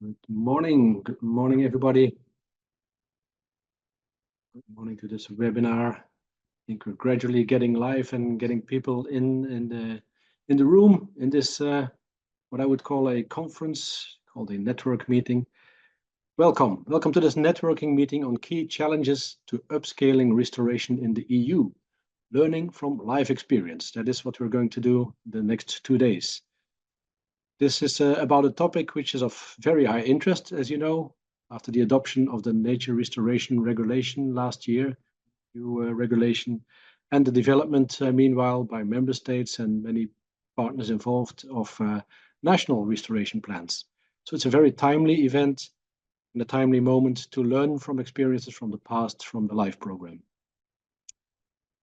Good morning, everybody. Good morning to this webinar. I think we're gradually getting live and getting people in the room in this what I would call a conference called a network meeting. Welcome to this networking meeting on key challenges to upscaling restoration in the EU, learning from live experience. That is what we're going to do the next 2 days. This is about a topic which is of very high interest, as you know, after the adoption of the Nature Restoration Regulation last year, new regulation, and the development, meanwhile, by member states and many partners involved of national restoration plans. So it's a very timely event and a timely moment to learn from experiences from the past from the LIFE program.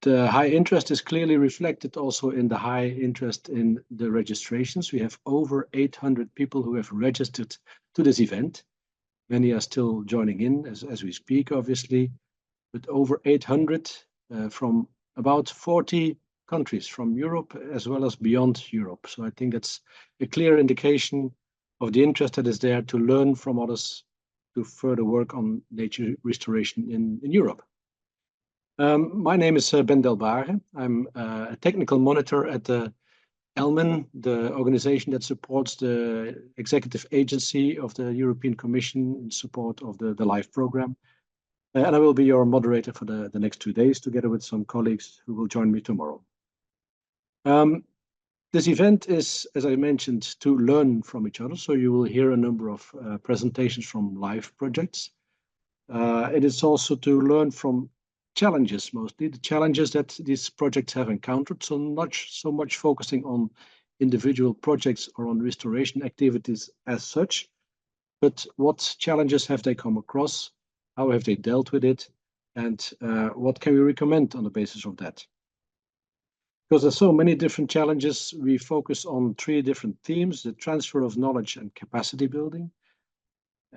The high interest is clearly reflected also in the high interest in the registrations. We have over 800 people who have registered to this event. Many are still joining in as we speak, obviously, but over 800 from about 40 countries from Europe as well as beyond Europe. So I think that's a clear indication of the interest that is there to learn from others to further work on nature restoration in Europe. My name is Ben Delbaere. I'm a technical monitor at the ELMEN, the organization that supports the executive agency of the European Commission in support of the LIFE program. And I will be your moderator for the next 2 days, together with some colleagues who will join me tomorrow. This event is, as I mentioned, to learn from each other. So you will hear a number of presentations from LIFE projects. It is also to learn from challenges, mostly the challenges that these projects have encountered. So not so much focusing on individual projects or on restoration activities as such, but what challenges have they come across? How have they dealt with it? And what can we recommend on the basis of that? Because there's so many different challenges, we focus on 3 different themes: the transfer of knowledge and capacity building,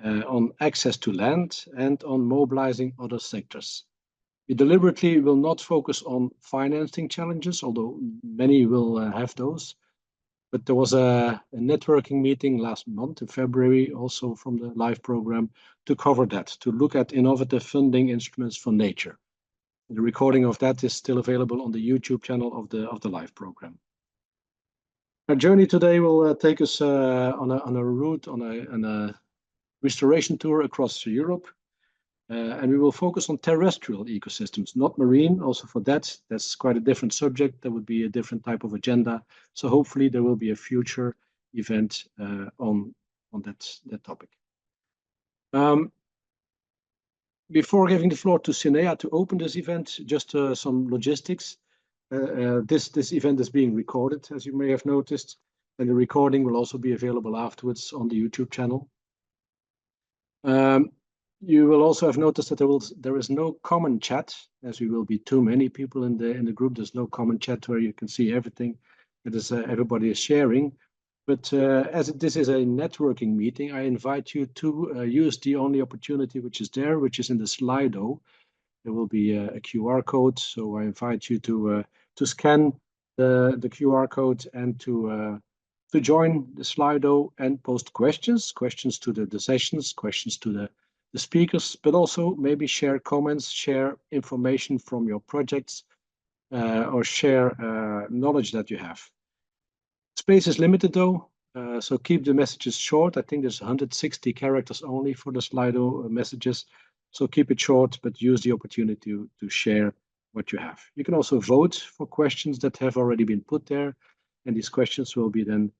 on access to land, and on mobilizing other sectors. We deliberately will not focus on financing challenges, although many will have those. But there was a networking meeting last month in February, also from the LIFE program, to cover that, to look at innovative funding instruments for nature. The recording of that is still available on the YouTube channel of the LIFE program. Our journey today will take us on a route, on a restoration tour across Europe. And we will focus on terrestrial ecosystems, not marine. Also for that's quite a different subject. That would be a different type of agenda. So hopefully there will be a future event on that topic. Before giving the floor to CINEA to open this event, just some logistics. This event is being recorded, as you may have noticed, and the recording will also be available afterwards on the YouTube channel. You will also have noticed that there is no common chat, as we will be too many people in the group. There's no common chat where you can see everything that is everybody is sharing. But as this is a networking meeting, I invite you to use the only opportunity which is there, which is in the Slido. There will be a QR code, so I invite you to scan the QR code and to join the Slido and post questions to the sessions, questions to the speakers, but also maybe share comments, share information from your projects, or share knowledge that you have. Space is limited though, so keep the messages short. I think there's 160 characters only for the Slido messages, so keep it short, but use the opportunity to share what you have. You can also vote for questions that have already been put there, and these questions will be then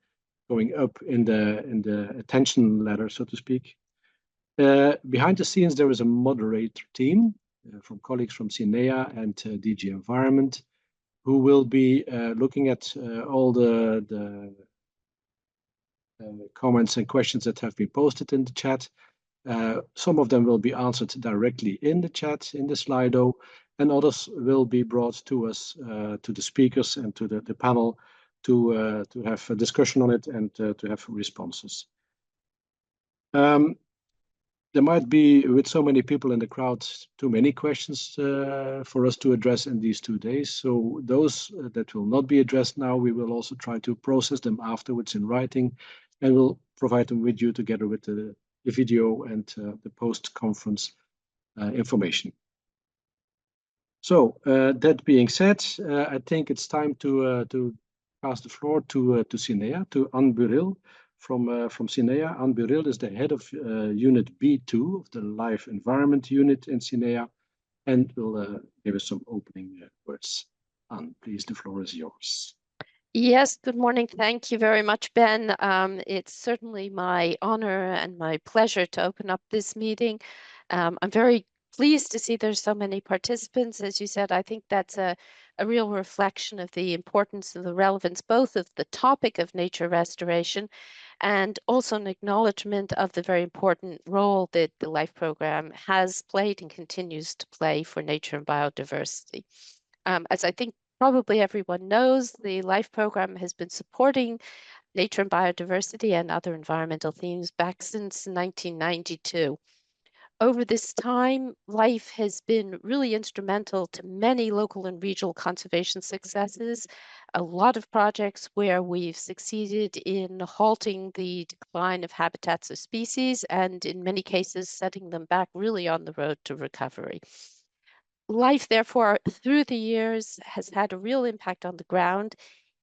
going up in the attention ladder, so to speak. Behind the scenes, there is a moderator team from colleagues from CINEA and DG Environment, who will be looking at all the comments and questions that have been posted in the chat. Some of them will be answered directly in the chat, in the Slido, and others will be brought to us, to the speakers and to the panel to have a discussion on it and to have responses. There might be, with so many people in the crowd, too many questions for us to address in these 2 days. So those that will not be addressed now, we will also try to process them afterwards in writing, and we'll provide them with you together with the the video and the post-conference information. So that being said, I think it's time to pass the floor to CINEA, to Anne Burrill from CINEA. Anne Burrill is the head of Unit B2 of the Life Environment Unit in CINEA, and will give us some opening words. Anne, please, the floor is yours. Yes, good morning. Thank you very much, Ben. It's certainly my honor and my pleasure to open up this meeting. I'm very pleased to see there's so many participants. As you said, I think that's a real reflection of the importance and the relevance both of the topic of nature restoration and also an acknowledgement of the very important role that the LIFE program has played and continues to play for nature and biodiversity. As I think probably everyone knows, the LIFE program has been supporting nature and biodiversity and other environmental themes back since 1992. Over this time, LIFE has been really instrumental to many local and regional conservation successes, a lot of projects where we've succeeded in halting the decline of habitats of species and in many cases setting them back really on the road to recovery. LIFE, therefore, through the years has had a real impact on the ground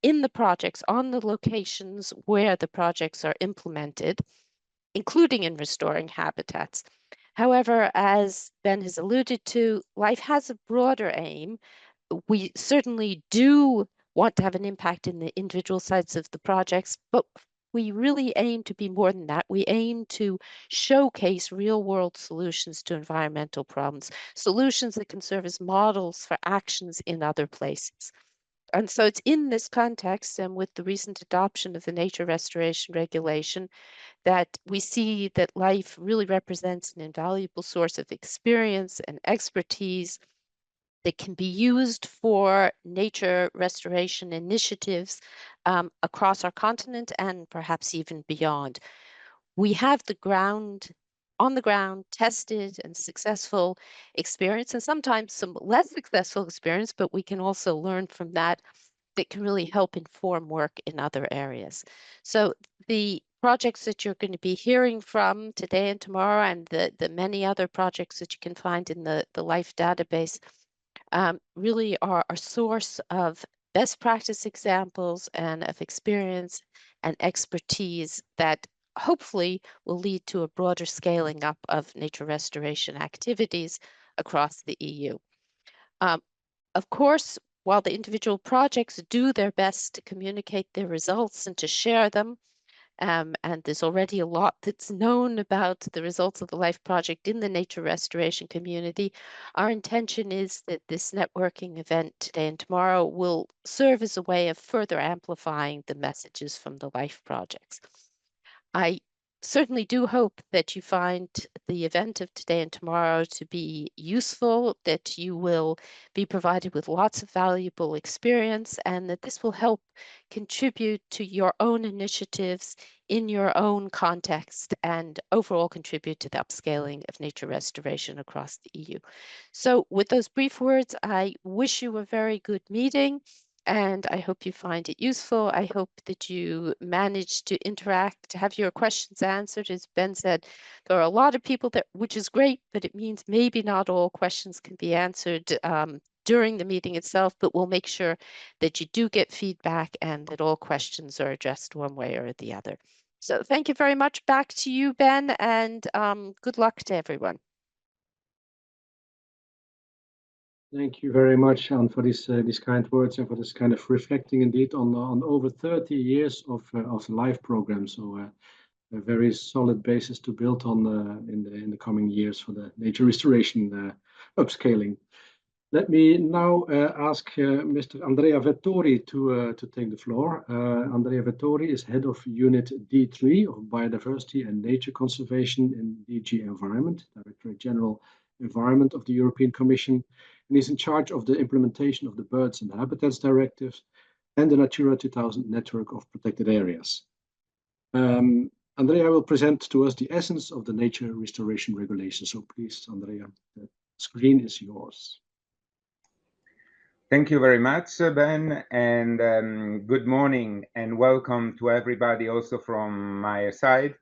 in the projects, on the locations where the projects are implemented, including in restoring habitats. However, as Ben has alluded to, LIFE has a broader aim. We certainly do want to have an impact in the individual sites of the projects, but we really aim to be more than that. We aim to showcase real-world solutions to environmental problems, solutions that can serve as models for actions in other places. And so it's in this context and with the recent adoption of the Nature Restoration Regulation that we see that LIFE really represents an invaluable source of experience and expertise that can be used for nature restoration initiatives across our continent and perhaps even beyond. We have on the ground tested and successful experience, and sometimes some less successful experience, but we can also learn from that can really help inform work in other areas. So the projects that you're going to be hearing from today and tomorrow, and the many other projects that you can find in the LIFE database, really are a source of best practice examples and of experience and expertise that hopefully will lead to a broader scaling up of nature restoration activities across the EU. Of course, while the individual projects do their best to communicate their results and to share them, and there's already a lot that's known about the results of the LIFE project in the nature restoration community, our intention is that this networking event today and tomorrow will serve as a way of further amplifying the messages from the LIFE projects. I certainly do hope that you find the event of today and tomorrow to be useful, that you will be provided with lots of valuable experience, and that this will help contribute to your own initiatives in your own context and overall contribute to the upscaling of nature restoration across the EU. So with those brief words, I wish you a very good meeting. And I hope you find it useful. I hope that you manage to interact, to have your questions answered. As Ben said, there are a lot of people there, which is great, but it means maybe not all questions can be answered during the meeting itself, but we'll make sure that you do get feedback and that all questions are addressed one way or the other. So thank you very much. Back to you, Ben, and good luck to everyone. Thank you very much, Anne, for these kind words and for this kind of reflecting indeed on over 30 years of the LIFE program. So a very solid basis to build on in the coming years for the nature restoration upscaling. Let me now ask Mr. Andrea Vettori to take the floor. Andrea Vettori is head of Unit D3 of Biodiversity and Nature Conservation in DG Environment, Directorate General Environment of the European Commission, and he's in charge of the implementation of the Birds and Habitats Directives and the Natura 2000 network of protected areas. Andrea will present to us the essence of the Nature Restoration Regulation. So please, Andrea, the screen is yours. Thank you very much, Ben, and good morning and welcome to everybody also from my side.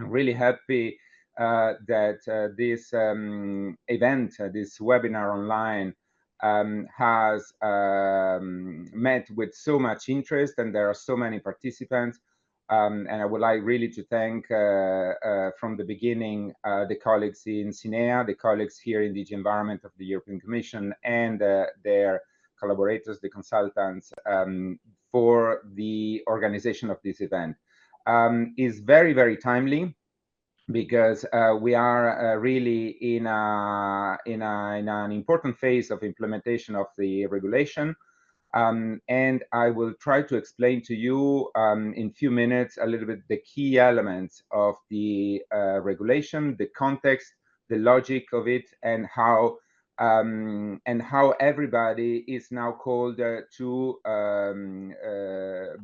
I'm really happy that this event, this webinar online, has met with so much interest, and there are so many participants. And I would like really to thank from the beginning the colleagues in CINEA, the colleagues here in DG Environment of the European Commission, and their collaborators, the consultants, for the organization of this event. Is very, very timely, because we are really in an important phase of implementation of the regulation. And I will try to explain to you in a few minutes a little bit the key elements of the regulation, the context, the logic of it, and how everybody is now called to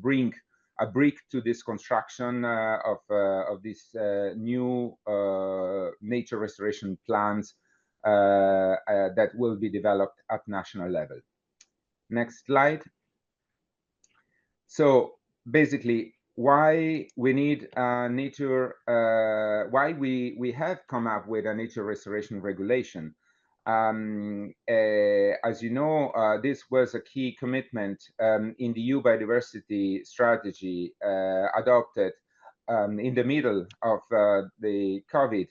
bring a brick to this construction of these new nature restoration plans that will be developed at national level. Next slide. So basically, why we need nature, why we have come up with a nature restoration regulation. As you know, this was a key commitment in the EU biodiversity strategy adopted in the middle of the COVID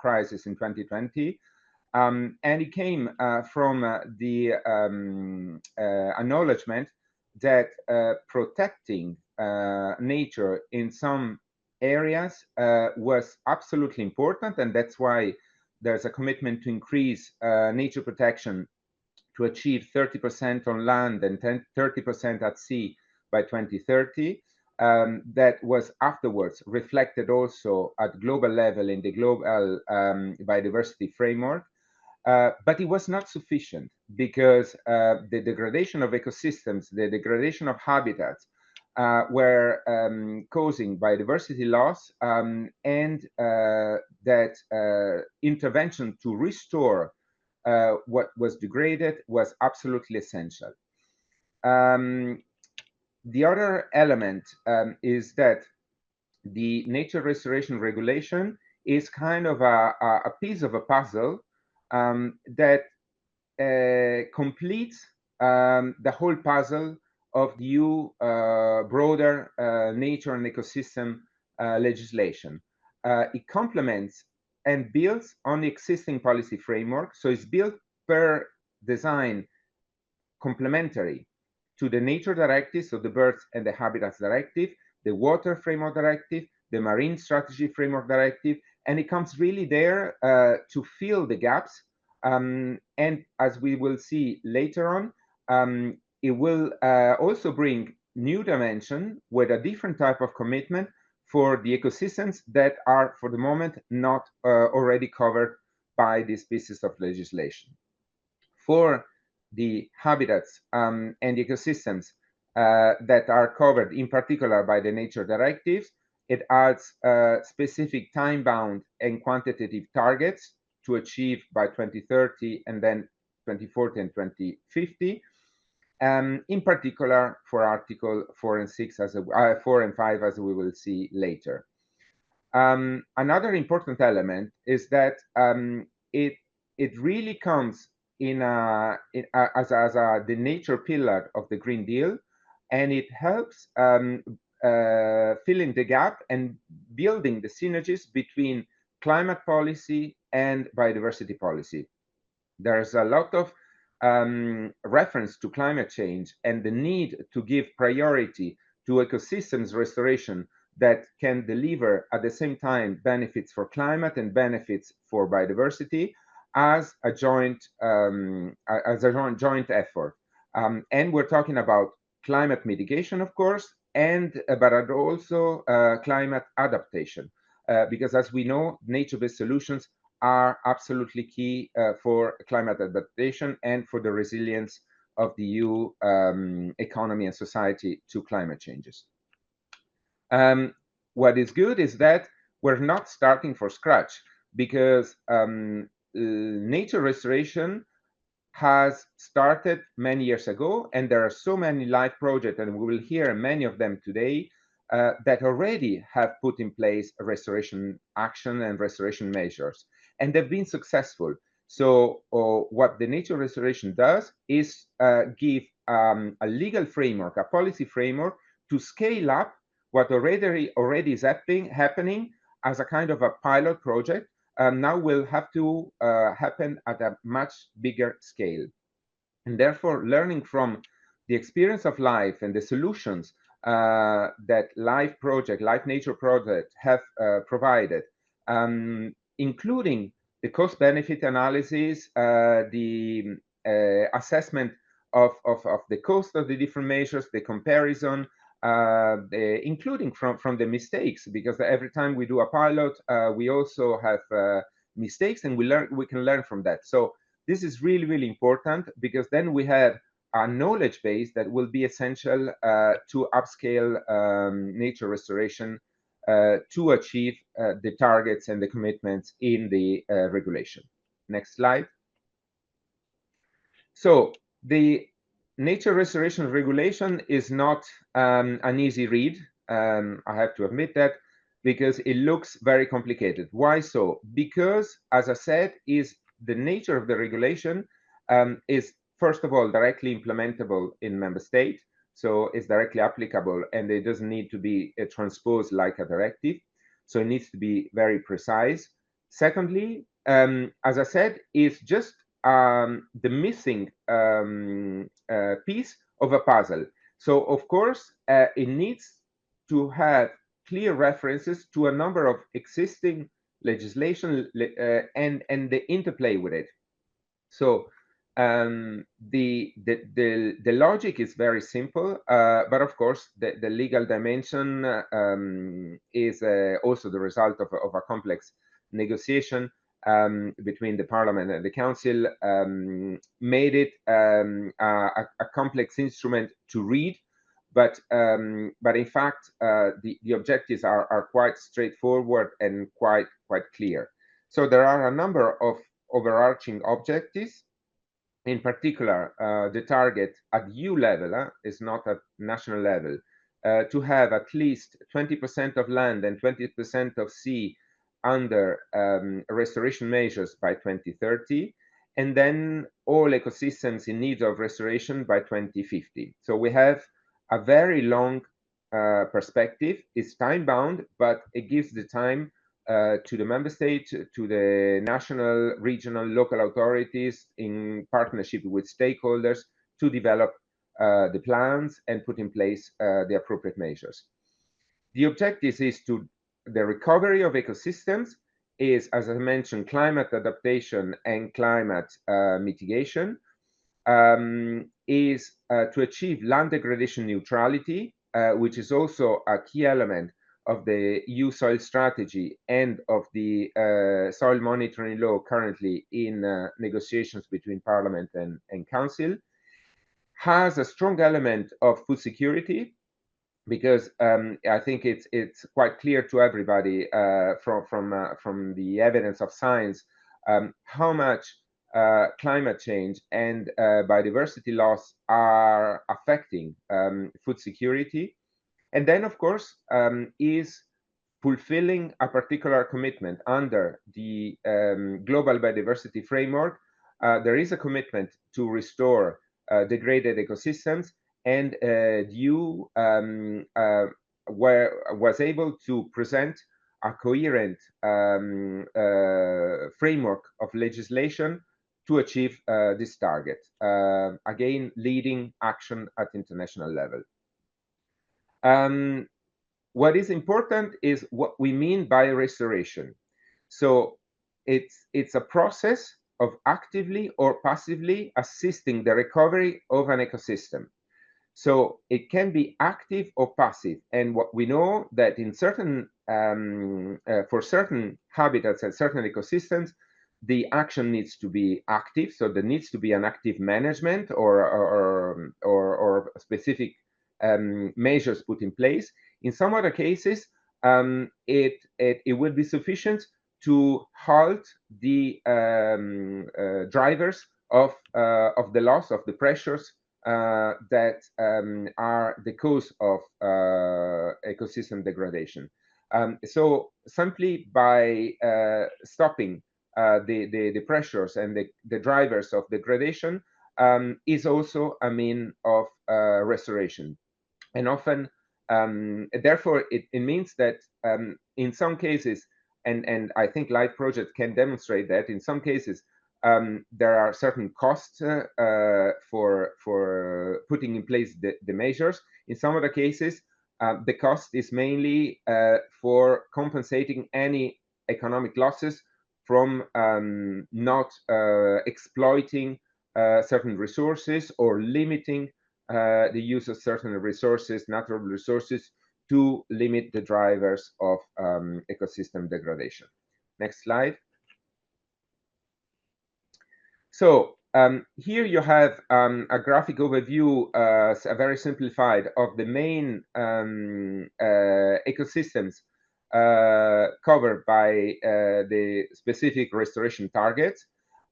crisis in 2020. And it came from the acknowledgement that protecting nature in some areas was absolutely important, and that's why there's a commitment to increase nature protection to achieve 30% on land and 30% at sea by 2030. That was afterwards reflected also at global level in the global biodiversity framework. But it was not sufficient, because the degradation of ecosystems, the degradation of habitats were causing biodiversity loss, and that intervention to restore what was degraded was absolutely essential. The other element is that the nature restoration regulation is kind of a piece of a puzzle that completes the whole puzzle of the EU broader nature and ecosystem legislation. It complements and builds on the existing policy framework, so it's built per design complementary to the nature directive, so the birds and the habitats directive, the water framework directive, the marine strategy framework directive, and it comes really there to fill the gaps. And as we will see later on, it will also bring new dimension with a different type of commitment for the ecosystems that are, for the moment, not already covered by these pieces of legislation. For the habitats and ecosystems that are covered, in particular by the nature directives, it adds specific time-bound and quantitative targets to achieve by 2030 and then 2040 and 2050. In particular for Article 4 and 6, 4 and 5, as we will see later. Another important element is that it really comes in as the nature pillar of the Green Deal, and it helps filling the gap and building the synergies between climate policy and biodiversity policy. There's a lot of reference to climate change and the need to give priority to ecosystems restoration that can deliver at the same time benefits for climate and benefits for biodiversity as a joint effort. And we're talking about climate mitigation, of course, and but also climate adaptation, because as we know, nature-based solutions are absolutely key for climate adaptation and for the resilience of the EU economy and society to climate changes. What is good is that we're not starting from scratch, because nature restoration has started many years ago, and there are so many live projects, and we will hear many of them today, that already have put in place a restoration action and restoration measures, and they've been successful. So what the nature restoration does is give a legal framework, a policy framework to scale up what already is happening as a kind of a pilot project. Now will have to happen at a much bigger scale. And therefore, learning from the experience of life and the solutions that life nature project have provided, including the cost-benefit analysis, the assessment of the cost of the different measures, the comparison, including from the mistakes, because every time we do a pilot, we also have mistakes, and we can learn from that. So this is really, really important, because then we have a knowledge base that will be essential to upscale nature restoration to achieve the targets and the commitments in the regulation. Next slide. So the nature restoration regulation is not an easy read. I have to admit that, because it looks very complicated. Why so? Because, as I said, the nature of the regulation is, first of all, directly implementable in member state. So it's directly applicable, and it doesn't need to be transposed like a directive. So it needs to be very precise. Secondly, as I said, it's just the missing piece of a puzzle. So of course, it needs to have clear references to a number of existing legislation and the interplay with it. So the logic is very simple, but of course the legal dimension is also the result of a complex negotiation between the Parliament and the Council, made it a complex instrument to read. But in fact, the objectives are quite straightforward and quite clear. So there are a number of overarching objectives. In particular, the target at EU level is not at national level, to have at least 20% of land and 20% of sea under restoration measures by 2030, and then all ecosystems in need of restoration by 2050. So we have a very long perspective. It's time bound, but it gives the time to the member state, to the national, regional, local authorities in partnership with stakeholders to develop the plans and put in place the appropriate measures. The objective is the recovery of ecosystems is, as I mentioned, climate adaptation and climate mitigation, is to achieve land degradation neutrality, which is also a key element of the EU soil strategy and of the soil monitoring law currently in negotiations between Parliament and Council, has a strong element of food security, because I think it's quite clear to everybody from the evidence of science how much climate change and biodiversity loss are affecting food security. And then, of course, is fulfilling a particular commitment under the Global Biodiversity Framework. There is a commitment to restore degraded ecosystems, and you was able to present a coherent framework of legislation to achieve this target. Again, leading action at international level. What is important is what we mean by restoration. So it's a process of actively or passively assisting the recovery of an ecosystem. So it can be active or passive. And what we know that in certain for certain habitats and certain ecosystems, the action needs to be active. So there needs to be an active management or specific measures put in place. In some other cases, it will be sufficient to halt the drivers of the loss of the pressures that are the cause of ecosystem degradation. So simply by stopping the pressures and the drivers of degradation is also a mean of restoration. And often, therefore, it means that in some cases, and I think LIFE project can demonstrate that in some cases, there are certain costs for putting in place the measures. In some other cases, the cost is mainly for compensating any economic losses from not exploiting certain resources or limiting the use of certain resources, natural resources, to limit the drivers of ecosystem degradation. Next slide. So here you have a graphic overview, a very simplified, of the main ecosystems covered by the specific restoration targets.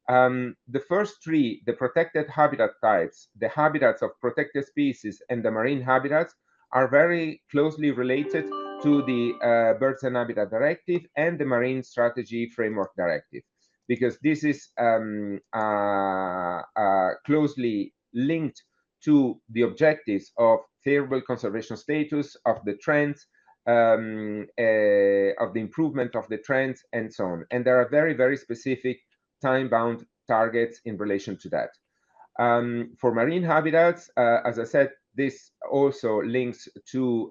The first three, the protected habitat types, the habitats of protected species, and the marine habitats, are very closely related to the Birds and Habitat Directive and the Marine Strategy Framework Directive, because this is closely linked to the objectives of favorable conservation status, of the trends, of the improvement of the trends, and so on. And there are very, very specific time-bound targets in relation to that. For marine habitats, as I said, this also links to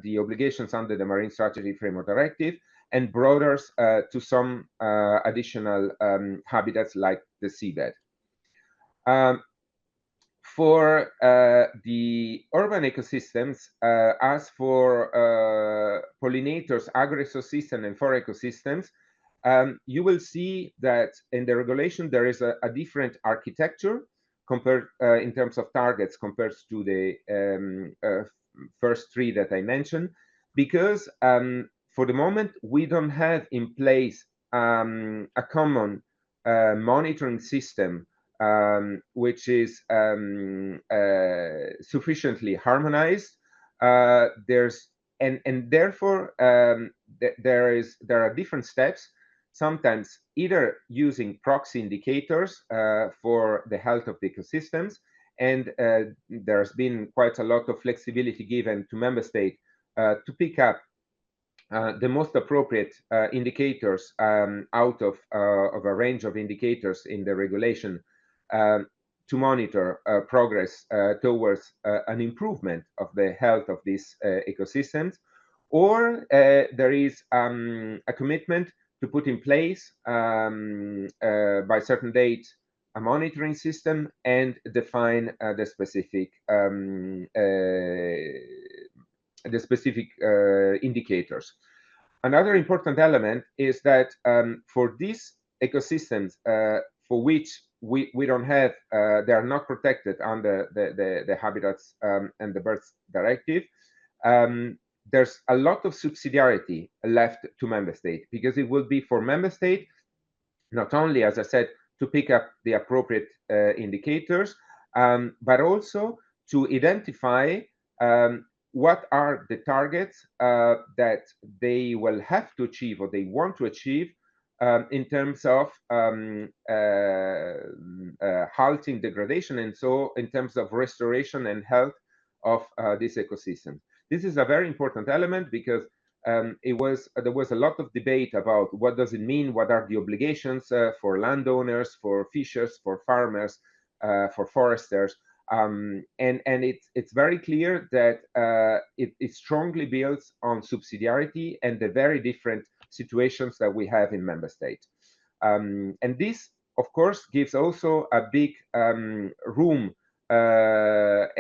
the obligations under the Marine Strategy Framework Directive, and broadens to some additional habitats like the seabed. For the urban ecosystems, as for pollinators, agro-ecosystem, and forest ecosystems, you will see that in the regulation there is a different architecture compared in terms of targets compared to the first three that I mentioned, because for the moment we don't have in place a common monitoring system which is sufficiently harmonized. And therefore there are different steps, sometimes either using proxy indicators for the health of the ecosystems, and there's been quite a lot of flexibility given to member states to pick up the most appropriate indicators out of a range of indicators in the regulation to monitor progress towards an improvement of the health of these ecosystems. Or there is a commitment to put in place by certain date a monitoring system and define the specific indicators. Another important element is that for these ecosystems for which we don't have, they are not protected under the Habitats and the Birds Directive, there's a lot of subsidiarity left to member states, because it will be for member state not only, as I said, to pick up the appropriate indicators, but also to identify what are the targets that they will have to achieve or they want to achieve in terms of halting degradation, and so in terms of restoration and health of this ecosystem. This is a very important element, because there was a lot of debate about what does it mean, what are the obligations for landowners, for fishers, for farmers, for foresters, and it's very clear that it strongly builds on subsidiarity and the very different situations that we have in member states. And this, of course, gives also a big room of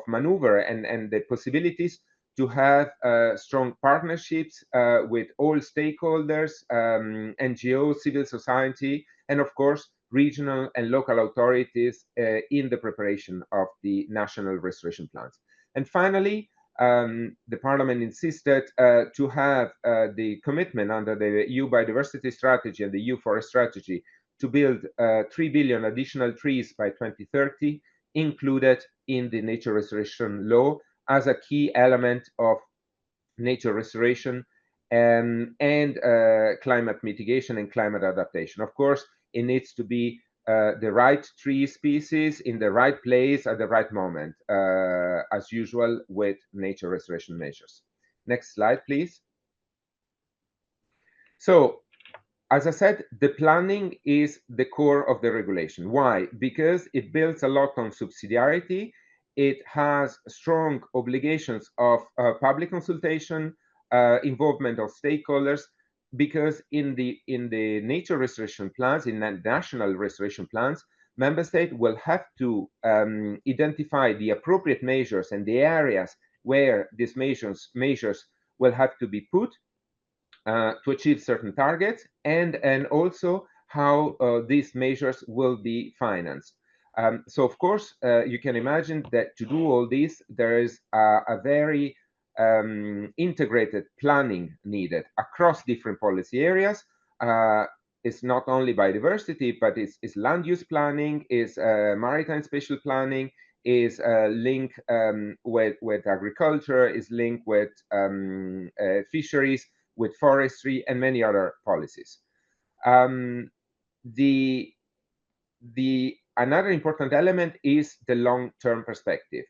maneuver and the possibilities to have strong partnerships with all stakeholders, NGOs, civil society, and of course regional and local authorities in the preparation of the national restoration plans. And finally, the Parliament insisted to have the commitment under the EU Biodiversity Strategy and the EU Forest Strategy to build 3 billion additional trees by 2030 included in the nature restoration law as a key element of nature restoration and climate mitigation and climate adaptation. Of course, it needs to be the right tree species in the right place at the right moment, as usual with nature restoration measures. Next slide, please. So, as I said, the planning is the core of the regulation. Why? Because it builds a lot on subsidiarity. It has strong obligations of public consultation, involvement of stakeholders, because in the nature restoration plans, in the national restoration plans, member states will have to identify the appropriate measures and the areas where these measures will have to be put to achieve certain targets, and also how these measures will be financed. So of course, you can imagine that to do all this, there is a very integrated planning needed across different policy areas. It's not only biodiversity, but it's land use planning, is maritime spatial planning, is linked with agriculture, is linked with fisheries, with forestry, and many other policies. Another important element is the long-term perspective.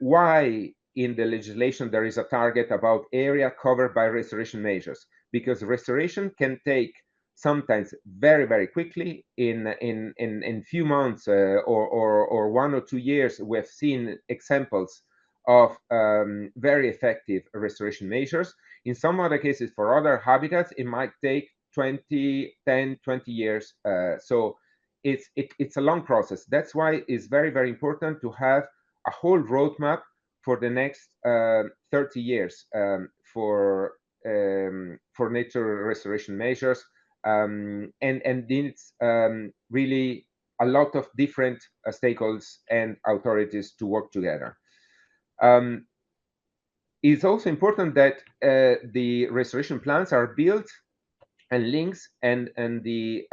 Why in the legislation there is a target about area covered by restoration measures? Because restoration can take sometimes very, very quickly in few months or 1 or 2 years. We've seen examples of very effective restoration measures. In some other cases, for other habitats, it might take 10, 20 years. So it's a long process. That's why it's very, very important to have a whole roadmap for the next 30 years for nature restoration measures. And it's really a lot of different stakeholders and authorities to work together. It's also important that the restoration plans are built and links and the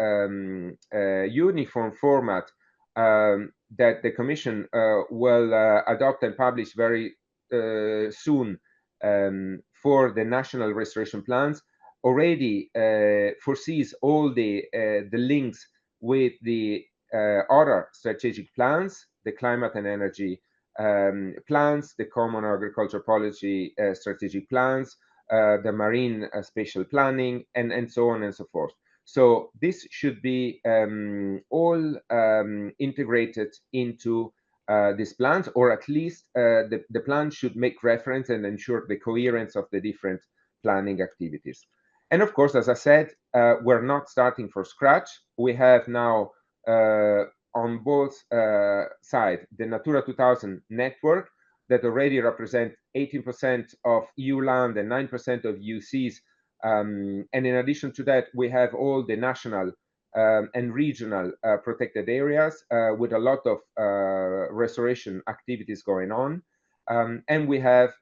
uniform format that the Commission will adopt and publish very soon for the national restoration plans already foresees all the links with the other strategic plans, the climate and energy plans, the common agriculture policy strategic plans, the marine spatial planning, and so on and so forth. So this should be all integrated into these plans, or at least the plan should make reference and ensure the coherence of the different planning activities. And of course, as I said, we're not starting from scratch. We have now on both sides the Natura 2000 network that already represent 18% of EU land and 9% of EU seas. And in addition to that, we have all the national and regional protected areas with a lot of restoration activities going on. And we have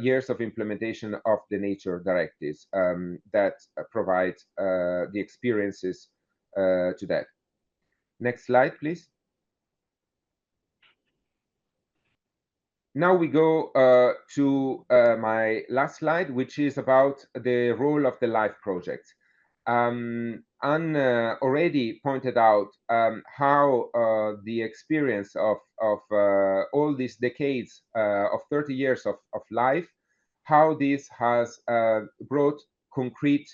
years of implementation of the nature directives that provide the experiences to that. Next slide, please. Now we go to my last slide, which is about the role of the LIFE project. Anne already pointed out how the experience of all these decades of 30 years of LIFE, how this has brought concrete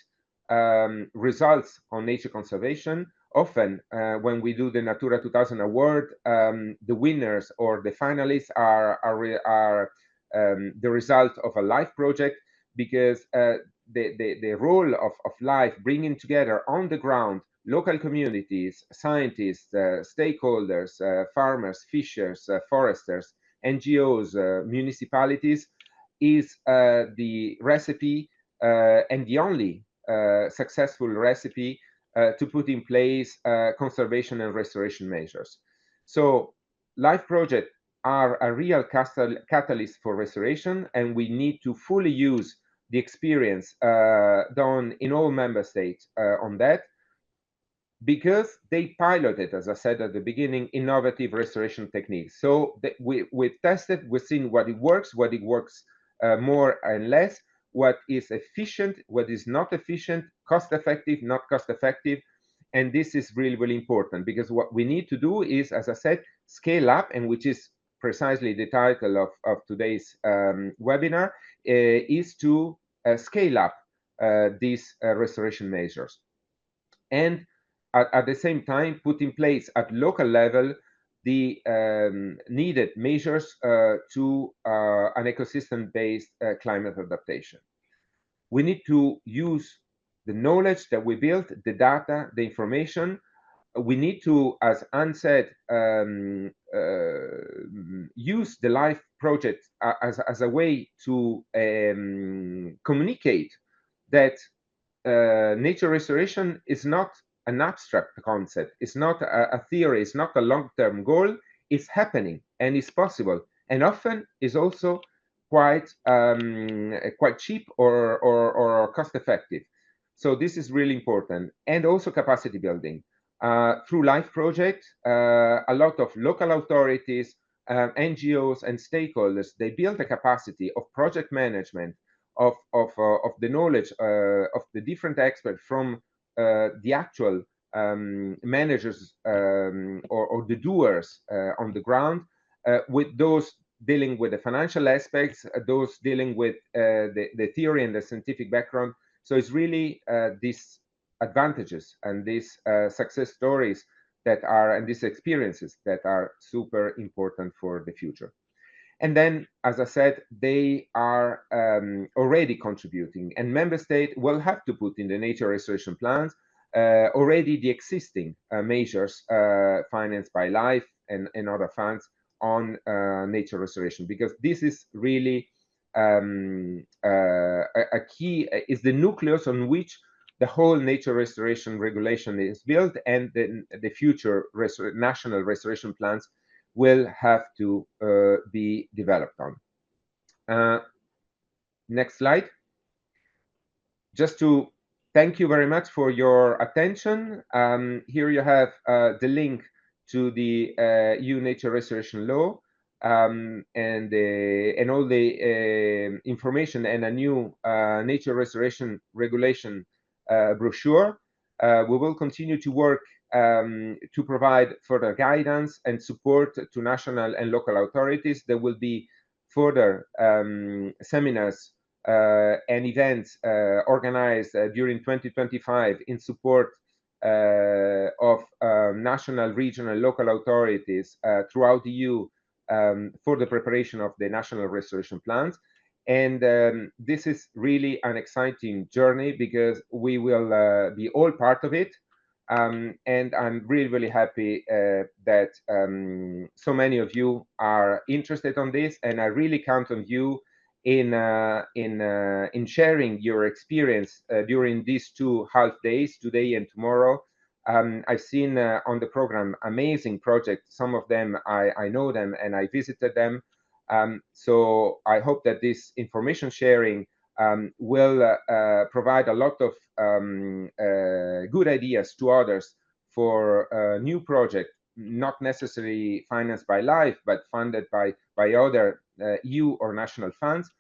results on nature conservation. Often, when we do the Natura 2000 award, the winners or the finalists are the result of a LIFE project, because the role of LIFE, bringing together on the ground local communities, scientists, stakeholders, farmers, fishers, foresters, NGOs, municipalities, is the recipe and the only successful recipe to put in place conservation and restoration measures. So LIFE projects are a real catalyst for restoration, and we need to fully use the experience done in all member states on that. because they piloted, as I said at the beginning, innovative restoration techniques. So we've tested, we've seen what it works more and less, what is efficient, what is not efficient, cost effective, not cost effective. And this is really, really important, because what we need to do is, as I said, scale up, and which is precisely the title of today's webinar, is to scale up these restoration measures. And at the same time, put in place at local level the needed measures to an ecosystem-based climate adaptation. We need to use the knowledge that we built, the data, the information. We need to, as Anne said, use the LIFE project as a way to communicate that nature restoration is not an abstract concept. It's not a theory. It's not a long-term goal. It's happening and it's possible, and often is also quite cheap or cost-effective. So this is really important, and also capacity building. Through LIFE project, a lot of local authorities, NGOs, and stakeholders, they build a capacity of project management, of the knowledge of the different experts from the actual managers or the doers on the ground, with those dealing with the financial aspects, those dealing with the theory and the scientific background. So it's really these advantages and these success stories that are, and these experiences that are super important for the future. And then, as I said, they are already contributing, and member states will have to put in the nature restoration plans already the existing measures financed by LIFE and other funds on nature restoration, because this is really a key, is the nucleus on which the whole nature restoration regulation is built, and the future national restoration plans will have to be developed on. Next slide. Just to thank you very much for your attention. Here you have the link to the EU Nature Restoration Law, and all the information, and a new nature restoration regulation brochure. We will continue to work to provide further guidance and support to national and local authorities. There will be further seminars and events organized during 2025 in support of national, regional, local authorities throughout the EU for the preparation of the national restoration plans. And this is really an exciting journey, because we will be all part of it. And I'm really, really happy that so many of you are interested on this, and I really count on you in sharing your experience during these 2 half days, today and tomorrow. I've seen on the program amazing projects. Some of them I know them and I visited them. So I hope that this information sharing will provide a lot of good ideas to others for new projects, not necessarily financed by LIFE, but funded by other EU or national funds,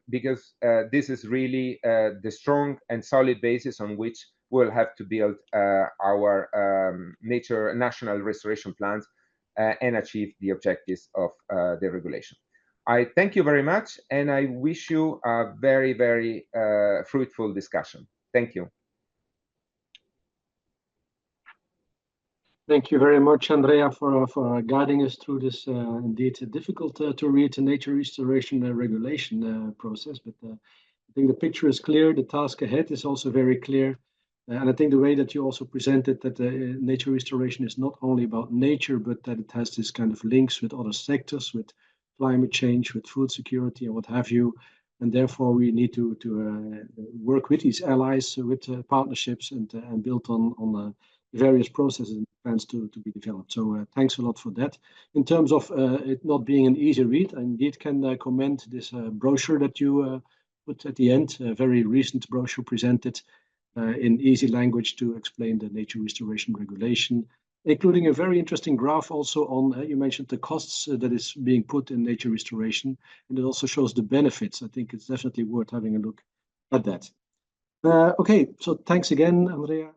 because this is really the strong and solid basis on which we'll have to build our nature national restoration plans and achieve the objectives of the regulation. I thank you very much, and I wish you a very, very fruitful discussion. Thank you. Thank you very much, Andrea, for guiding us through this indeed difficult to read nature restoration regulation process. But I think the picture is clear. The task ahead is also very clear. And I think the way that you also presented that nature restoration is not only about nature, but that it has this kind of links with other sectors, with climate change, with food security, and what have you. And therefore, we need to work with these allies, with partnerships, and build on various processes and plans to be developed. So thanks a lot for that. In terms of it not being an easy read, I indeed can commend this brochure that you put at the end, a very recent brochure presented. in easy language to explain the nature restoration regulation, including a very interesting graph also on, you mentioned the costs that is being put in nature restoration, and it also shows the benefits. I think it's definitely worth having a look at that. Okay, so thanks again, Andrea.